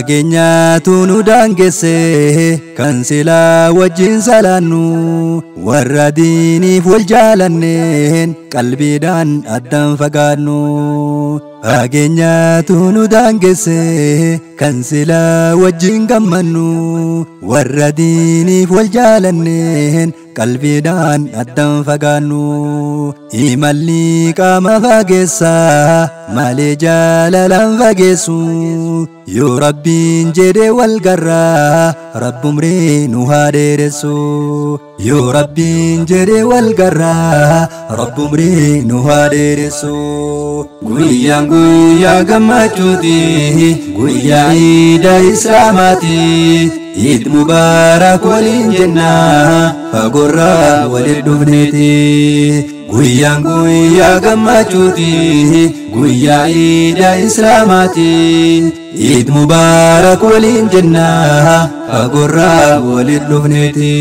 Fageenyaatu nu daangesse kan silaa wajjin salaannu warra diiniif wal jaalanneen qalbiidhaan addaan fagaannu. Fageenyaatu nu daangesse kan silaa wajjin gammannu warra diiniif wal jaalanneen qalbiidhaan addaan fagaannu. Imalli qaama fageessa malee jaalalaan fageessu yoo Rabbiin jedhe wal garraa Rabbumree nu haa dheeressu. Yoo Rabbiin jedhe wal garraa Rabbumree nu haa dheeressu. Guyyaan guyyaa gammachuuti guyyaa Iida Islaamaati. Eid Mubarak waliin jenna fagoorraa waliin dhufneeti. Guyyaan guyyaa gammachuuti guyyaa Iida Islaamaati. Eid Mubarak waliin jenna fagoorraa waliin dhufneeti.